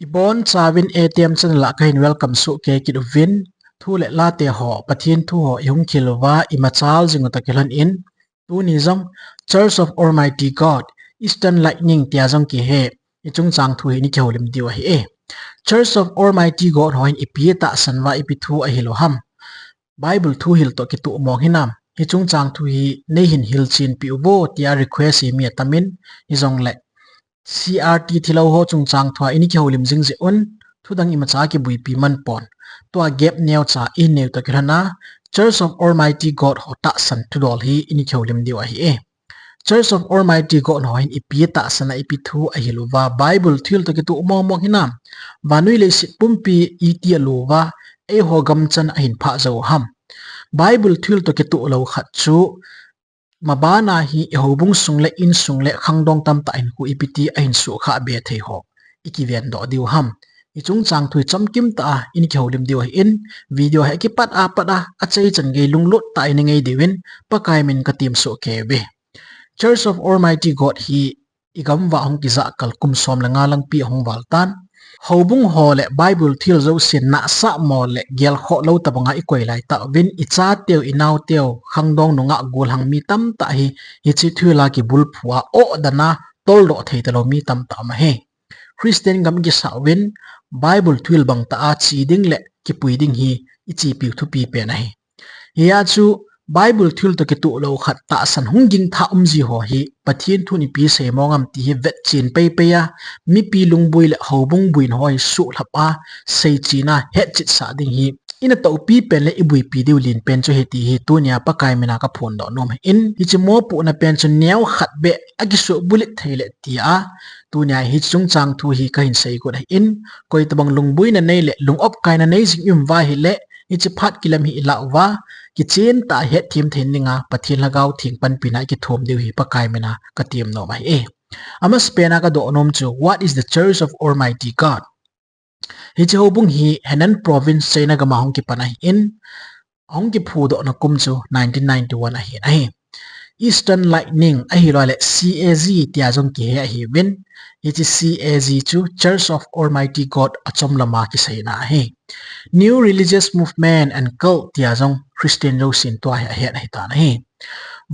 Ibon chawin ATM chan la kahin welcome su ke kiduvin thu le la te ho pathin thu ho yung khilwa imachal jingo takelan in tu ni jong Church of Almighty God Eastern Lightning tia jong ki he ichung chang thu hi ni kheolim diwa hi e Church of Almighty God hoin ipieta sanwa ipithu a hilo ham Bible thu hil to ki tu mong hinam ichung chang thu hi nei hin hil chin pi ubo tia request hi mi tamin izong le CRT thilo ho chung chang thwa ini ki holim jing je on thudang ima cha ki bui pi man pon to a gap neo cha in neo ta kirana Church of Almighty God ho ta san tudol hi ini ki holim diwa hi e Church of Almighty God no hin ipi ta sana ipi thu a hiluwa Bible thil to ki tu mo mo hinam vanui le sit pumpi iti luwa e ho gam chan a hin pha zo ham Bible thil to ki tu lo khat chu mabana hi hobung sungle in sungle khangdong tam ta in hu ipiti a hin su kha be thei ho ikiven do diu ham ichung chang thui chamkim ta in ki holim diu in video ha ki pat a chei chan ge lunglut ta in ngei diwin pakai min ka tim su ke be Church of Almighty God hi igam wa hong ki za kal kum som la nga lang pi hong waltan hobung ho le Bible thil zo sin na sa mo le gel kho lo ta banga ikoi lai ta win icha teu inaw teu khangdong nunga gul hang mi tam ta hi chi thula ki bul phua o dana tol do thei ta lo mi tam ta ma he Christian gam gi sa win Bible thil bang ta a chi ding le ki pui ding hi ichi pi thu pi pe na hi ya chu Bible thil to ki tu lo khat ta san hunging tha ji ho hi pathin thu ni pi se mongam ti hi vet chin pe pe ya mi pi lungbui le hobung buin hoi su lapa sei china het chit sa ding hi ina to pi pen le ibui pi diu lin pen chu he ti hi tu nya pa kai mena ka phon do nom in hi chi mo pu na pen chu neu khat be agi su bulit theile ti a tu nya hi chung chang thu hi ka hin sei ko in koi tabang lungbui na nei le lungop kai na nei jing yum wa hi le hi chi phat kilam hi la wa ki chen ta het thim thein ninga pathin lagaw thing pan pina ki thom diu hi pakai mena ka tiam no mai e ama spena ka do nom chu what is the Church of Almighty God hi chi hobung hi Henan province china ga ma hong ki panai in hong ki phu do na kum chu 1991 a hi a hi Eastern Lightning a hi le CAZ tia jong ki he a hi win hi chi CAZ chu Church of Almighty God achom lama ki sei na he New Religious Movement and Cult tia jong Christian ro sin to hi a hi ta na hi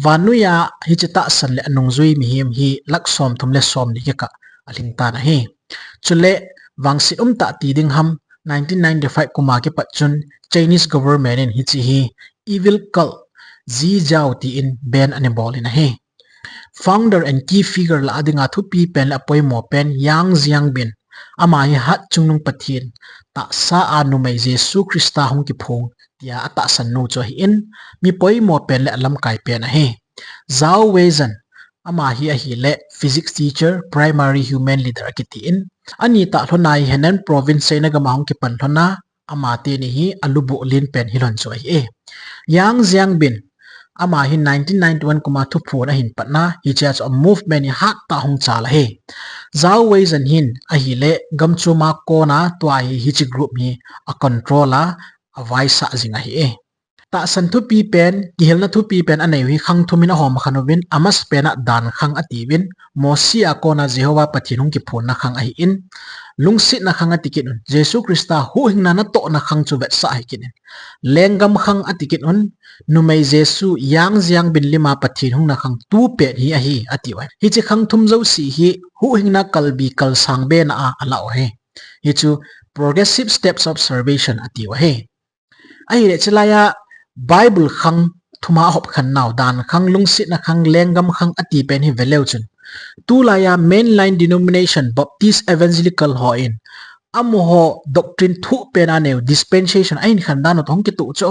vanuya hi chita san le anung zui mi him hi laksom thum le som ni ka aling ta na hi chule wangsi ta ti ding ham 1995 kuma ke pachun Chinese government in hi chi hi evil cult Zi Jiao ti in ben anibol in a he founder and key figure la adinga thu pi pen la poi mo pen Yang Jiangbin ama hi hat chungnung pathin ta sa anu mai Jesu Krista hong ki phung tia ata san no cho hi in mi poi mo pen le alam kai pen a he Zhao Weizhen ama hi a hi le physics teacher primary human leader akiti in ani ta hlonai Henan province se na ga ma hong ki pan hlona ama te ni hi alubu lin pen hilon cho hi e Yang Jiangbin ama hi 1991 kuma thu phu na hin patna hi cha a movement hi hat ta hong cha la he Zhao Weizhen hin a hi le gamchu ma ko na twai hi chi group hi a controller a vaisa jinga hi e ta san thu pi pen ki helna thu pi pen anei hi khang thumina hom khanovin amas pena dan khang atiwin mosia ko na Jehovah pathinung ki phon na khang a hi in lungsit na khang atikin Jesu Krista hu hingna na to na khang chu vet sa hi kin lengam khang atikin un numei Jesu Yang Jiangbin lima pathin hung na khang tu pe hi a hi atiwai hi chi khang thum zo si hi hu hingna kalbi kal sang be na a ala o he hi chu progressive steps of salvation atiwa he ai le chalaya Bible khang thuma hop khan naw dan khang lungsit na khang lengam khang ati pen hi veleu chun tu laya mainline denomination Baptist evangelical ho in amoho doctrine thu pena ne dispensation ain khan dan thong ki tu cho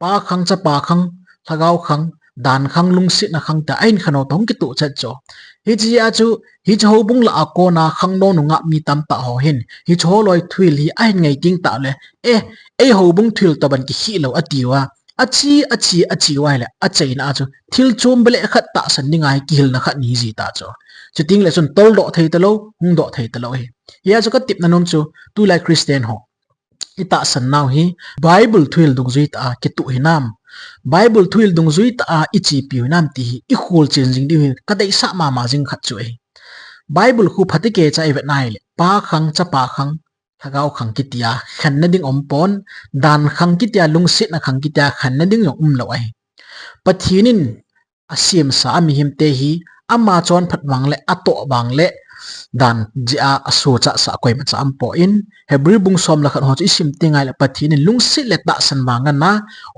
pa khang cha pa khang thagaw khang dan khang lungsit na khang ta ain khano thong ki tu cha cho hi chi a chu hi cho bung la ko na khang no nu nga mi tam ta ho hin hi cho loi thwil hi ain ngai ting ta le e ho bung thwil ta ban ki hi lo atiwa achi wai le achai na chu thil chum bele khat ta san ni ngai ki hil na khat ni ji ta cho chiting le chun tol do thei ta lo hung do thei ta lo he ya chu ka tip na nom chu tu lai Christian ho ita san naw hi Bible thwil dung zui ta ki tu hinam Bible thwil dung zui ta ichi piu nam ti hi I khul changing di ka dei sa ma jing khat chu e Bible khu phatike cha evet nai le pa khang cha pa khang thagau khang kitia khan na ding ompon dan khang kitia lungsit na khang kitia khan na ding yong lo ai pathinin asim sa ami him te hi ama chon phat wang le ato bang le dan jia asu cha sa koi ma cha am po in hebrew bung som la khan ho chi sim tingai la pathinin lungsit le ta san mangan na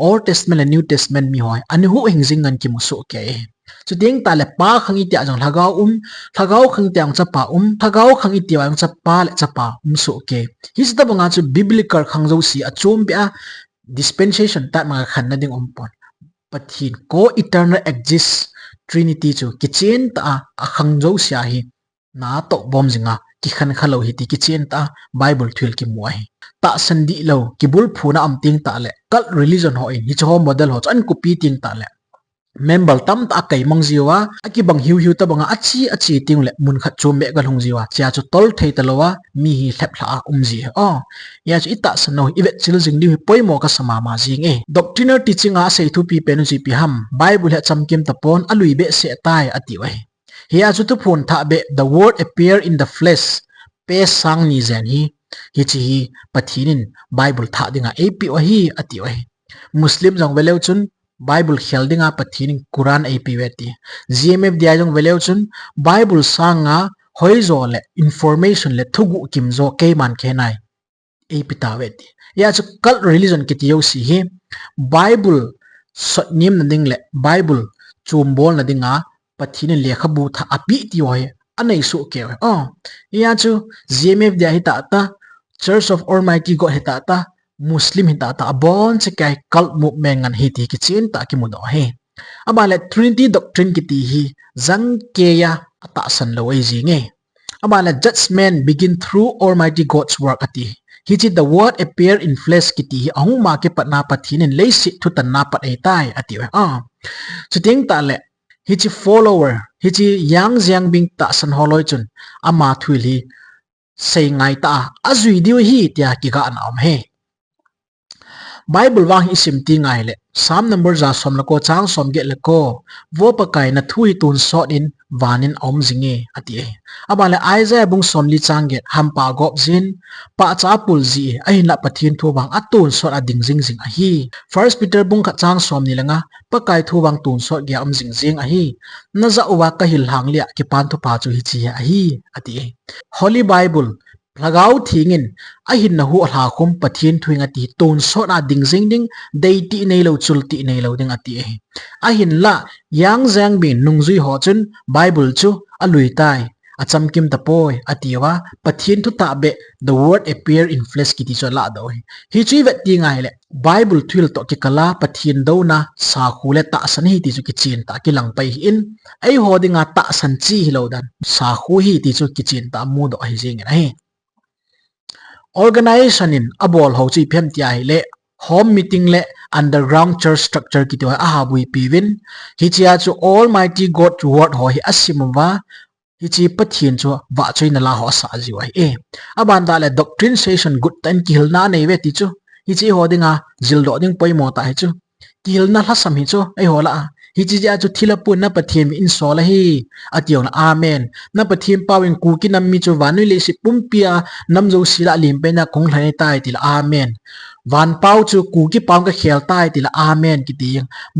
old testament and new testament mi hoi ani hu hingjing an ki mu su ke chu ding ta le pa khang i tia jong thagau khang tiang cha pa thagau khang i tia ang cha pa le cha pa su ke hi sta banga chu biblical khang zo si achum bia dispensation ta ma khan na ding pon pathin ko eternal exist trinity chu kitchen ta a khang zo sia hi na to bom jinga ki khan khalo hi ti kitchen ta bible thil ki muai ta sandi lo ki bul phuna am ting ta le kal religion ho in hi cho model ho chan ku pi ting ta le member tam ta kai mang jiwa aki bang hiu hiu ta banga achi ting le mun khat chu me gal hong jiwa cha chu tol thei ta lowa mi hi hlep hla ji ya chu ita sano ivet chil jing di poimo ka sama ma jing e doctrinal teaching a sei thu pi penu ji pi ham bible ha chamkim ta pon alui be se tai ati wai hi chu tu phun tha be the word appear in the flesh pe sang ni zen hi chi pathinin bible tha dinga ap wa hi ati wai muslim jong veleu chun bible heldinga pathining quran ap weti gmf dia jong veleu chun bible sanga hoizo le information le thugu kimzo ke man khenai ap ta weti ya chu kal religion kitiyo si hi bible nim na ding le bible chumbol na dinga pathinin lekha bu tha api ti hoi anei su ke ya chu gmf dia hi ta church of almighty god hi ta muslim hi ta abon che kai cult movement ngan hi ti ki chin ta ki mudo he abale trinity doctrine ki ti hi zang ke ya ata san lo ai ji nge abale judgment begin through almighty god's work ati hi chi the word appear in flesh ki ti ahu ma ke patna pathin in leisi thu tan na pat ai tai ati chuting ta le hi chi follower hi chi yang jiang bing ta san holoi chun ama thuili sei ngai ta azui diu hi tia ki ga an am he bible wang isim ti ngai le sam number za som la ko chang som ge le ko wo pa kai na thui tun so in wanin om jinge ati abale isaiah bung som li chang ge ham pa gop jin pa cha pul ji ai la pathin thu wang atun so ading jing jing a hi first peter bung kha chang som ni langa pa kai thu wang tun so ge am jing jing a hi na za uwa ka hil hang lia ki pan thu pa chu hi chi a hi ati holy bible lagau thingin a hin na hu hla khum pathin thuinga ti ton so na ding jing ding dei ti nei lo chul ti nei lo ding ati a hin la yang jang bin nungzui ho chun bible chu alui tai acham kim ta poi atiwa pathin thu ta be the word appear in flesh ki ti cho la do hi chi vet ti ngai le bible thil to ki kala pathin do na sa khule ta san hi ti chu ki chin ta ki lang pai in ai ho dinga ta san chi hi lo dan sa khu hi ti chu ki chin ta mu do hi jing ai organization in abol ho chi phem tia hi le home meeting le underground church structure ki to a ha bui piwin hi chia chu almighty god word ho hi asimwa hi chi pathin chu wa choina la ho sa ji wai aban da le doctrine session good time ki hilna nei we ti chu hi chi ho dinga jil do ding poi mo ta hi chu kil na hla sam hi chu ai ho la hi chi ja chu thila pu na pathian in so la hi ationg na amen na pathian pawin ku ki nam mi chu wanu le si pumpia nam zo sila lim pe na kong hlai tai ti la amen van pau chu ku ki pam ka khel tai ti la amen ki ti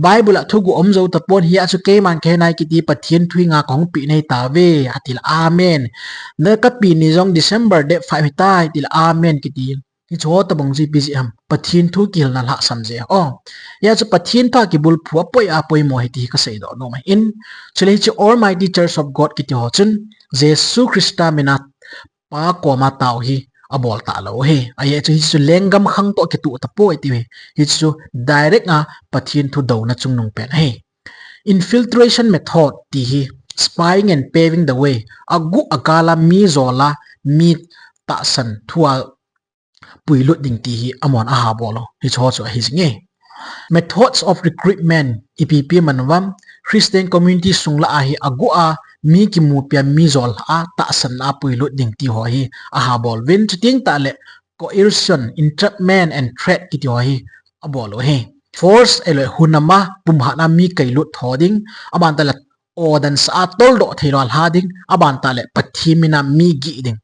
bible a thugu om zo ta pon hi a chu ke man ke nai ki ti pathian thui nga kong pi nei ta ve ati la amen na ka pi ni jong december de 5 tai ti la amen ki ti hi cho ta bang ji pgm pathin thu kil na la samje ya chu pathin tha ki bul phu apoi mo hi ti ka sei do no mai in chule chi almighty church of god ki ti ho chun jesu christa mena pa ko ma taw hi abol ta lo he ai chu hi chu lengam khang to ki tu ta poi ti hi chu direct nga pathin thu do na chung nong pen he infiltration method ti hi spying and paving the way agu akala mi zola mi ta san thua puilut ding ti hi amon a ha bolo hi cho cho hi nge methods of recruitment ipp manwam christian community sungla a hi agu a mi ki mu pya mi zol a ta san a puilut ding ti ho hi a ha bol win ting ta le coercion entrapment and threat ki ti ho hi a bolo he force ele hunama pumha na mi kailut thoding aban ta la odan sa tol do theral hading aban ta le pathimina mi gi ding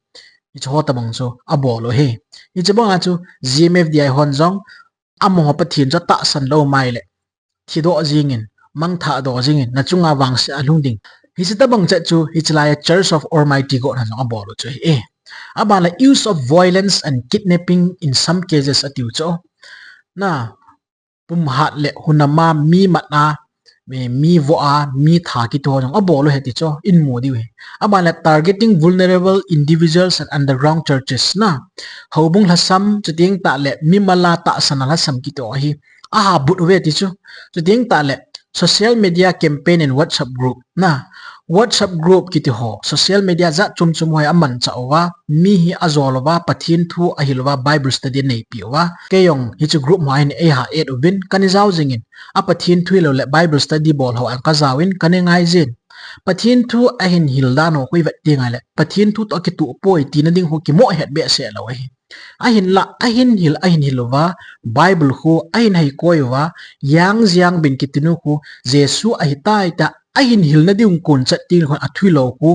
hi cho tabang chu abolo he hi chabang chu GMFDI hon jong amo pathin cho ta san lo mai le thi do jingin mang tha do jingin na chunga wang se alung ding hi tabang cha chu hi chlaya Church of Almighty God ha jong abolo chu e abala use of violence and kidnapping in some cases atiu cho na pum hat le hunama mi matna mi vo a mi tha ki to jong abolo heti cho in mo di we abala targeting vulnerable individuals and underground churches na hobung lasam chuting ta le mi mala ta sanala sam ki to hi a but we ti chu chuting ta le social media campaign and WhatsApp group na WhatsApp group kiti ho social media za chum chum hoi aman chawa mi hi azolwa pathin thu ahilwa Bible study nei piwa keyong hi chu group mai ni e ha et ubin kanizau jingin a pathin thu lo le Bible study bol ho an kazawin kanengai jin pathin thu ahin hilda no koi vet tingai le pathin thu to ki tu poi tin ding ho ki mo het be se lo hi ahin hilwa Bible hu ahin hai koiwa yang jiang bin kitinu hu Jesu ahitai ta ahin hil na diung kun chat tin khon athui lo ku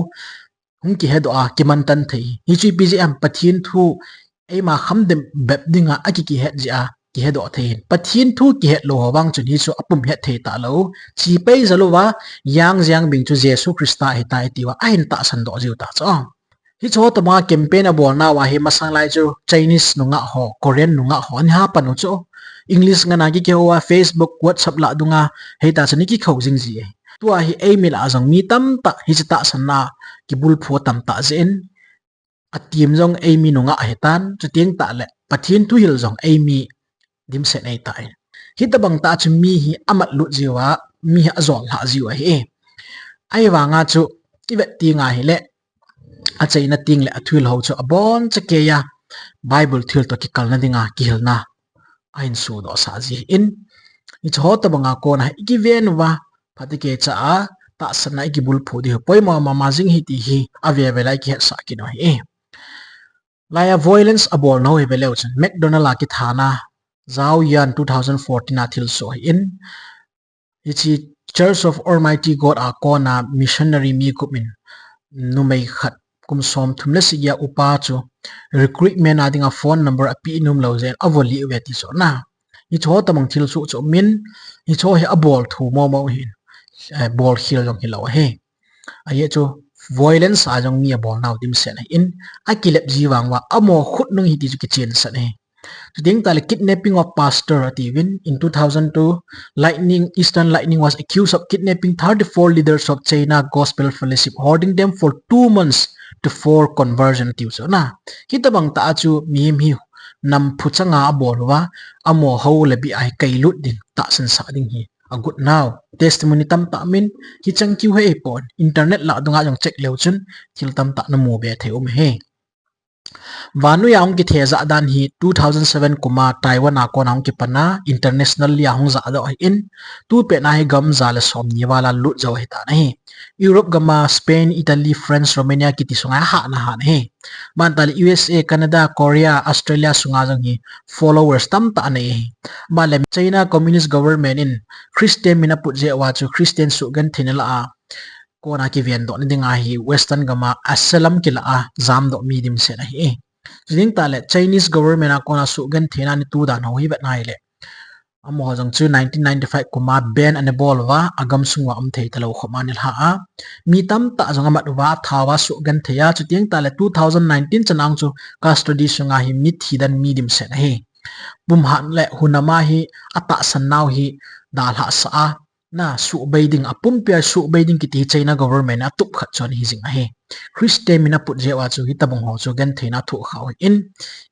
hung ki hedo a kiman tan thei hi chi pi ji am pathin thu ei ma kham dem bep dinga aki ki het ji a ki hedo thein pathin thu ki het lo hawang chun hi chu apum het thei ta lo chi pe zalowa yang jiang bing chu Jesu Krista hitai tiwa ahin ta san do jiu ta cha hi cho to ma campaign abol na wa hi masang lai chu Chinese nunga ho Korean nunga ho an ha panu chu English nga na ki ke wa Facebook WhatsApp la dunga hei ta chani ki khau jing ji tua hi email azang mi tam ta hi chata sanna ki bul pho tam ta zen atim jong emi nunga hetan chutieng ta le pathin tu hil jong emi dim se nei tai hi tabang ta chu mi hi amat lu jiwa mi ha zol ha jiwa hi ai wanga chu kivet ti nga hi le a chaina ting le athul ho chu abon chake ya Bible thil to ki kalna dinga ki hilna ain su do sa ji in i cho tabanga ko na ki ven wa patike cha a ta sana ki bul phu di poima mama jing hi ti hi ave ve lai ki sa ki no hi laya violence abol no he velo chen McDonald ki thana zau yan 2014 na thil so in ichi Church of Almighty God a kona missionary mi kumin numei khat kum som thumle sigya upa chu recruitment adinga phone number api num lo zen avoli we ti so na i cho tamang thil su chu min i cho he abol thu mo mo hin ball hil jong hi lo he aye chu violence a jong mi ball naw dim se na in akilep jiwang wa amo khut nung hi ti chu ki chen sa ne ding tal kidnapping of pastor ativin in 2002 Eastern Lightning was accused of kidnapping 34 leaders of China Gospel Fellowship, holding them for 2 months to for conversion tiu so na hitabang ta chu mi hi nam phuchanga bolwa amo ho le bi ai kailut din ta san sa ding hi a good now testimony tam ta min hi chang kiu he pon internet la dunga jong check leu chun thil tam ta na mo be theum he Vanu yang ki theza dan hi 2007 kuma Taiwan a ko naung ki pana international ya hong za do in tu pe na hi gam za la som ni wala lu zo he ta nahi Europe gama Spain Italy France Romania ki ti sunga ha na ha he man tal USA Canada Korea Australia sunga jang hi followers tam ta nei malem China communist government in Christian mina put je wa chu Christian su gan thinela a ko na ki vian do ni dinga hi western gama assalam kila a zam do medium se na hi jing ta le Chinese government a ko na su gan thena ni tu da no hi bet nai le amo jang chu 1995 kuma ban and ball wa agam sungwa am thei talo khomanil ha a mi tam ta jang amat wa thawa su gan theya chu ting ta le 2019 chanang chu custody sunga hi mi thidan medium se na hi bum han le hunama hi ata sannaw hi dal ha sa na su beiding apum pia su beiding ki ti China government a tup khat chon hi jing a he Christian mina put je wa chu hi tabong ho chu gan theina thu khaw in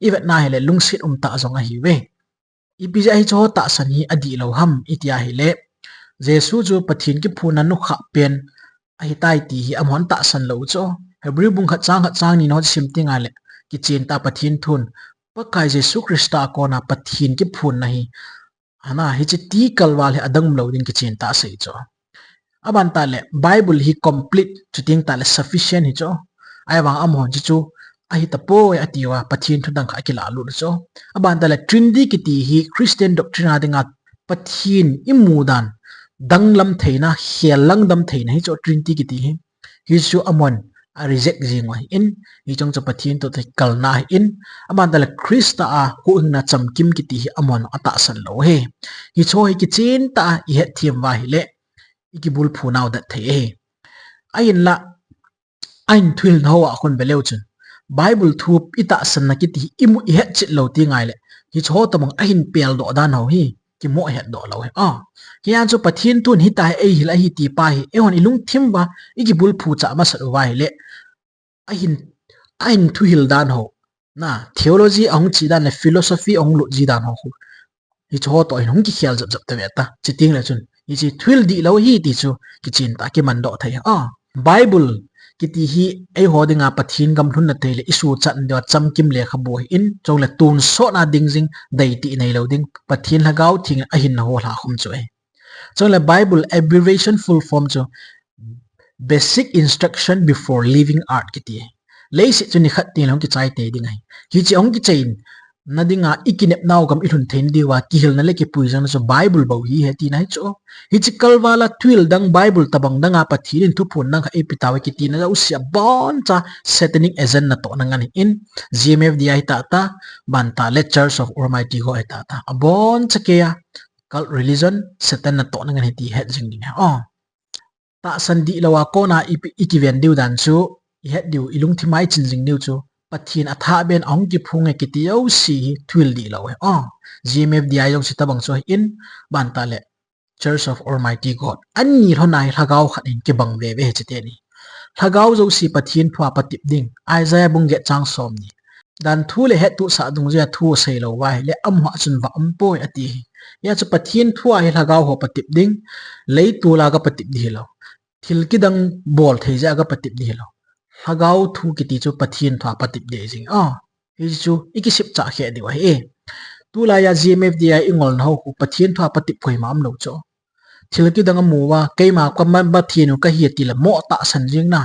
iwet na hele lungsit ta zonga hi we ipija hi cho ta san hi adi lo ham itia hi le Jesu chu pathin ki phuna nu kha pen a hi tai ti hi amon ta san lo cho hebrew bung khat chang ni no simting a le ki chen ta pathin thun pakai Jesu Krista ko na pathin ki phun na hi ana hi chi ti kalwal he adang lo ding ki chen ta sei cho aban ta le Bible hi complete chuting ta le sufficient hi cho ai wang amon chi chu a hi tapo ya tiwa pathin thu dang kha ki la lu cho aban ta le trinity ki ti hi Christian doctrine adinga pathin imudan danglam theina helang dam theina hi cho trinity ki ti hi chu amon a reject jingwa in hi chong cho pathin to te kalna in aban dal krista a hu na cham kim ki ti amon ata san lo he hi cho hi ki chin ta i het thiam wa hi le iki bul phu naw da the he ain la ain thil no a khon beleu chun bible thup ita san na ki ti imu i het chit lo ti ngai le hi cho tamang ain pel do dan ho hi ki mo het do lo he kian cho pathin tun hi tai ei hila hi ti pa hi e hon ilung thim ba iki bul phu cha ma sat wa hi le ain thu hil dan ho na theology ong chi dan le philosophy ong lu ji dan ho hi cho to in hong ki khial jap jap te ta chiting le chun hi chi thil di lo hi ti chu ki chin ta ki man do thai bible ki ti hi ei ho dinga pathin gam thun na te le isu chan do cham kim le khabu in chong le tun so na ding jing dai ti nei lo ding pathin lagau thing a hin na ho la khum chu e chong le bible abbreviation full form chu basic instruction before leaving art ki ti le si chu ni khat ti long ki chai te ding ai hi chi ong ki chain na dinga ikinep naw kam ilun thein diwa ki hil na le ki puijan so bible bo hi heti nai cho hi chi kalwala twil dang bible tabang danga pathirin thu phun nang e pitawe ki ti na usia bon cha satanic agent na to nangan in gmfdi ta banta lectures of almighty go ta abon chakeya cult religion satan na to nangan heti het jing ding ta sandi lawa ko na ikiven diu dan chu i het diu ilung thimai chin jing diu chu pathin atha ben ong ki phunge ki tiau si thwil di lo he gmfdi yong si tabang so in banta le church of almighty god anni honai lagau khanin ki bang ve ve chete ni lagau zo si pathin phwa patip ding isaiah bungge chang som ni dan thu le het tu sa dung ja thu sei lo wai le amwa chun wa ampoi ati ya chu pathin thua hi lagau ho patip ding lei tu la ga patip di lo thil ki dang bol thei ja ga patip di lo hagau thu ki ti chu pathin thwa patip de jing hi chu ikisip cha khe di wa he tu la ya gmfdi ingol no hu pathin thwa patip khoi mam lo cho thil ki dang mu wa keima kwa man ba thinu ka hi ti la mo ta san jing na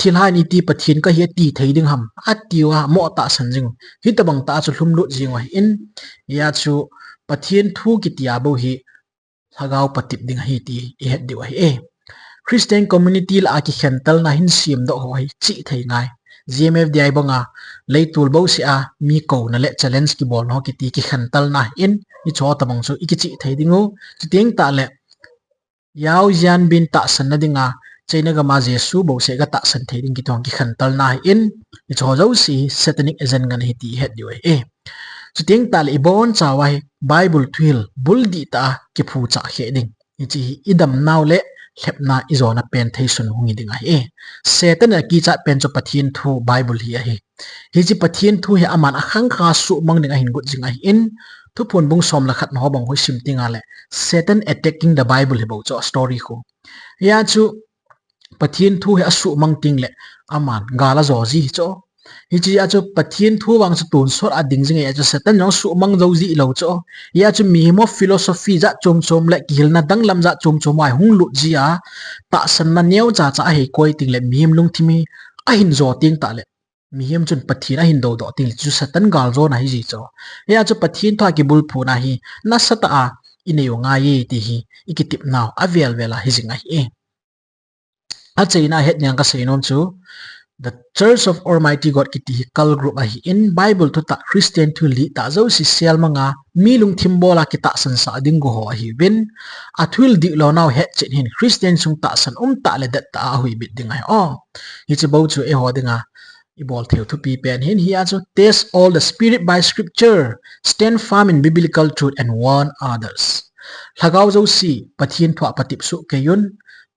thil ha ni ti pathin ka hi ti thei ding ham atiwa mo ta san jing hi tabang ta chu hlum lu jing wa in ya chu pathin thu ki ti abo hi hagau patip ding hi ti i het di wa he Christian community la ki khental na hin sim do hoi chi thei ngai gmfdi bonga leitul bo si a mi ko na le challenge ki bol no ki ti ki khental na in ni cho tamang so iki chi thei dingu chiting ta le yaw jan bin ta san na dinga chaina ga ma jesu bo se ga ta san thei ding ki tong ki khental na in ni cho zo si satanic agent ngan hi ti het di wai chiting ta le ibon chawai bible twil buldi ta ki phu cha khe ding chi idam naw le lepna izona pen theisun hungi dinga satan a ki cha pen cho pathin thu bible hi chi pathin thu hi aman akhang kha su mang dinga hin gut jinga in thu phun bung som la khat no bang hoi sim tinga le satan attacking the bible hi bo cho story ko ya chu pathin thu hi asu mang ting le aman gala zo ji cho hi chi a chu pathin thu wang chu tun sor a ding jinga ya chu satan no su mang zo ji lo cho ya chu mi mo philosophy za chom chom le kil na dang lam za chom chom ai hung lu ji a ta san na neu cha cha he koi ting le mi lung thimi a hin zo ting ta le mi hem chun pathin a hin do do ting chu satan gal zo na hi ji cho ya chu pathin tha ki bul phu na hi na sata a ineyo nga ye ti hi ikitip naw avel vela hi jinga hi a chaina het nyang ka seinon chu the church of almighty god ki ti kal group a hi in bible to ta christian to li ta zo si sel manga milung thimbola ki ta san sa ding go ho hi win a thul di lo now het chen hin christian sung ta san ta le dat ta hui bit ding ai hi che bo chu e ho dinga I bol theo to pi pen hin hi also test all the spirit by scripture stand firm in biblical truth and warn others lagaw zo si pathin thwa patip su ke yun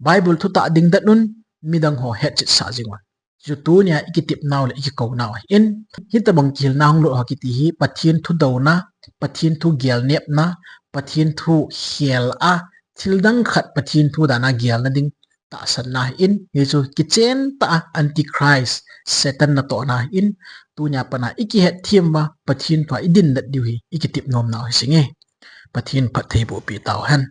bible to ta ding dat nun midang ho het chit sa jingwan chu tu nya ikitip naw le ikiko naw in hitabang kil na hong lo hakiti hi pathin thu do na pathin thu gel nep na pathin thu hiel a thildang khat pathin thu dana gel na ding ta san na in hi chu kichen ta antichrist satan na to na in tu nya pana iki het thiam ba pathin thwa idin dat diwi ikitip nom na singe pathin phathei bo pi taw han